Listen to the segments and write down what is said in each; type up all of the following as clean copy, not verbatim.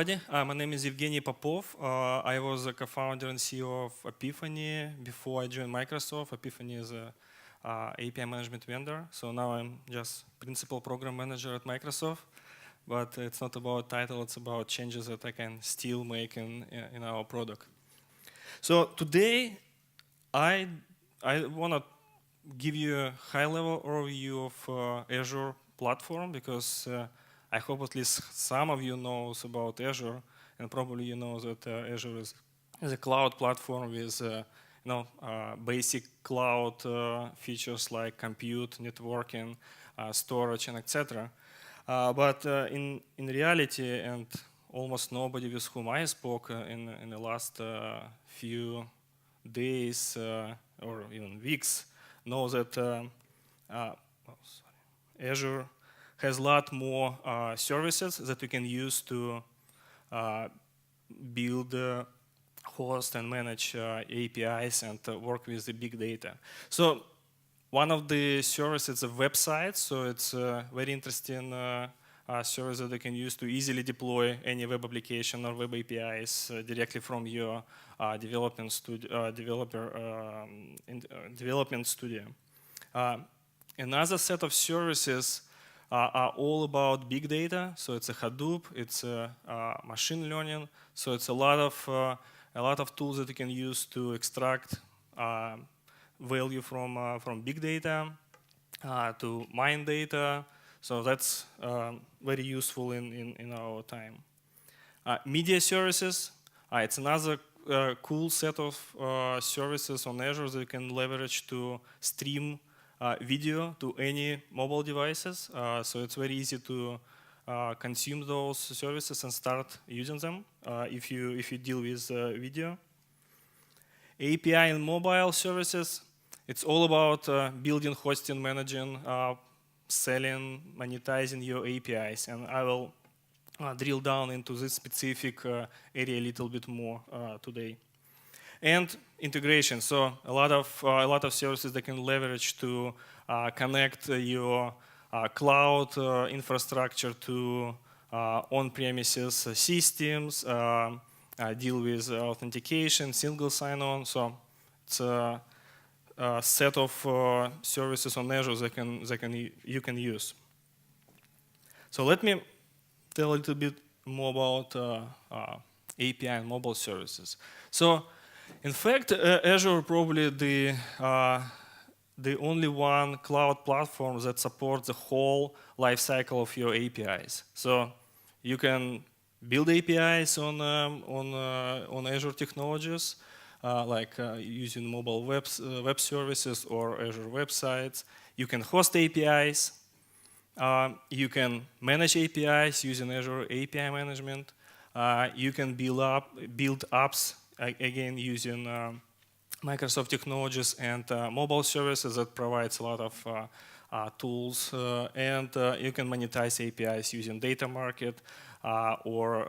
everybody. My name is Evgeny Popov. I was a co-founder and CEO of Epiphany before I joined Microsoft. Epiphany is a API management vendor. So now I'm just principal program manager at Microsoft. But it's not about title, it's about changes that I can still make in our product. So today, I want to give you a high-level overview of Azure platform because I hope at least some of you knows about Azure, and probably you know that Azure is a cloud platform with basic cloud features like compute, networking, storage, and etc. But in reality, and almost nobody with whom I spoke in the last few days or even weeks knows that Azure has a lot more services that you can use to build, host, and manage APIs and work with the big data. So one of the services is a website, so it's a very interesting service that you can use to easily deploy any web application or web APIs directly from your development studio. Another set of services are all about big data. So it's a Hadoop, it's machine learning. So it's a lot of tools that you can use to extract value from big data, to mine data. So that's very useful in our time. Media services, it's another cool set of services on Azure that you can leverage to stream video to any mobile devices. So it's very easy to consume those services and start using them if you deal with video. API and mobile services, it's all about building, hosting, managing, selling, monetizing your APIs. And I will drill down into this specific area a little bit more today. And integration, so a lot of services that can leverage to connect your cloud infrastructure to on-premises systems, deal with authentication, single sign-on. So it's a set of services on Azure that you can use. So let me tell a little bit more about API and mobile services. So in fact, Azure probably the only one cloud platform that supports the whole life cycle of your APIs. So you can build APIs on Azure technologies, like using mobile web services or Azure websites. You can host APIs. You can manage APIs using Azure API management. You can build apps again using Microsoft technologies and mobile services that provides a lot of tools, and you can monetize APIs using data market or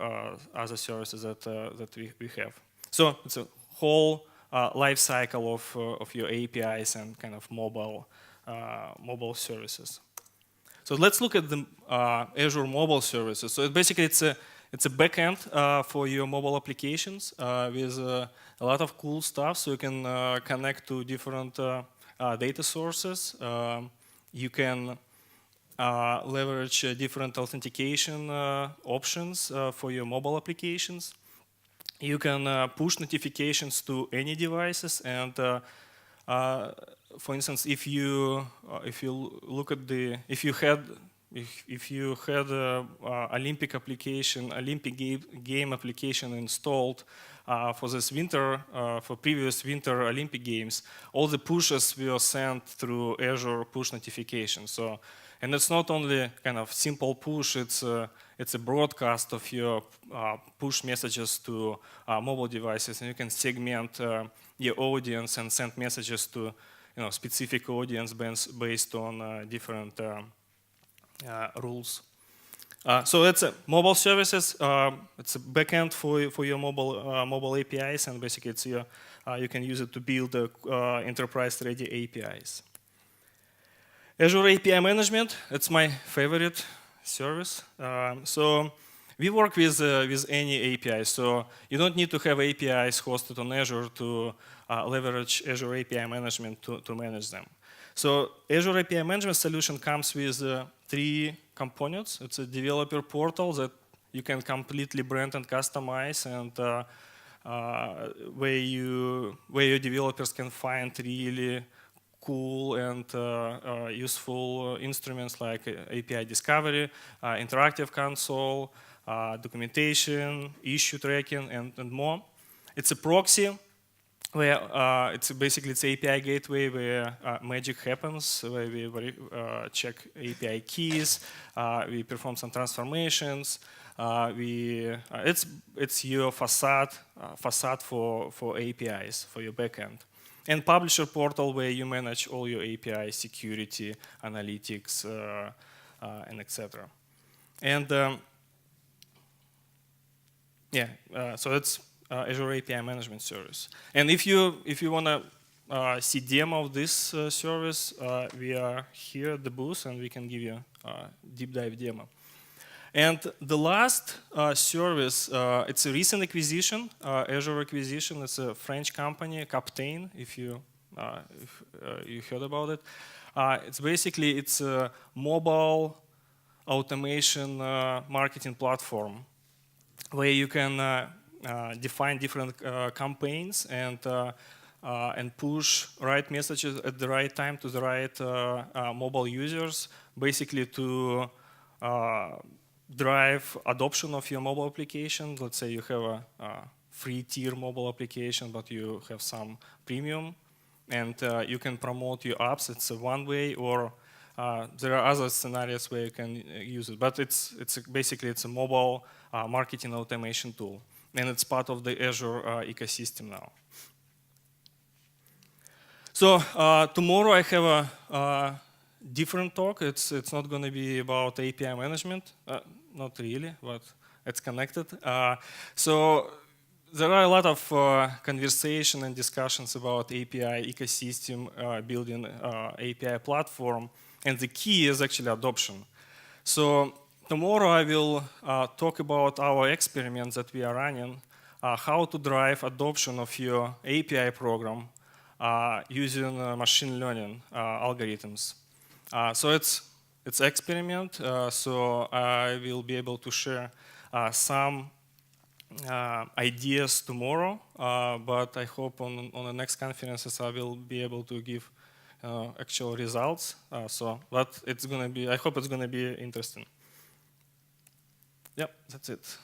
other services that we have. So it's a whole life cycle of your APIs and kind of mobile services. So let's look at the Azure mobile services. So basically it's a backend for your mobile applications with a lot of cool stuff. So you can connect to different data sources. You can leverage different authentication options for your mobile applications. You can push notifications to any devices, and for instance, if you had Olympic game application installed for this winter, for previous winter Olympic games, all the pushes were sent through Azure push notifications. So, and it's not only kind of simple push; it's a broadcast of your push messages to mobile devices, and you can segment your audience and send messages to specific audience based on different rules. So it's mobile services. It's a backend for your mobile APIs, and basically it's you can use it to build enterprise-ready APIs. Azure API management. It's my favorite service. So We work with any API, so you don't need to have APIs hosted on Azure to leverage Azure API management to manage them. So Azure API management solution comes with 3 components. It's a developer portal that you can completely brand and customize, and where your developers can find really cool and useful instruments like API discovery, interactive console, documentation, issue tracking, and more. It's a proxy where it's API gateway where magic happens, where we check API keys, we perform some transformations. It's your facade for APIs for your backend. And publisher portal where you manage all your API security, analytics, and etc. And so it's Azure API Management Service. And if you want to see demo of this service, we are here at the booth, and we can give you a deep dive demo. And the last service, it's a recent acquisition, Azure acquisition. It's a French company, Captain, if you heard about it. It's a mobile automation marketing platform where you can define different campaigns and push right messages at the right time to the right mobile users, basically to drive adoption of your mobile application. Let's say you have a free tier mobile application, but you have some premium, and you can promote your apps. It's one way, or there are other scenarios where you can use it. But it's a mobile marketing automation tool, and it's part of the Azure ecosystem now. So tomorrow I have a different talk. It's not going to be about API management. Not really, but it's connected. So there are a lot of conversation and discussions about API ecosystem, building API platform, and the key is actually adoption. So tomorrow I will talk about our experiments that we are running, how to drive adoption of your API program using machine learning algorithms. So it's experiment. So I will be able to share some ideas tomorrow, but I hope on the next conferences I will be able to give actual results. But I hope it's gonna be interesting. Yep, that's it.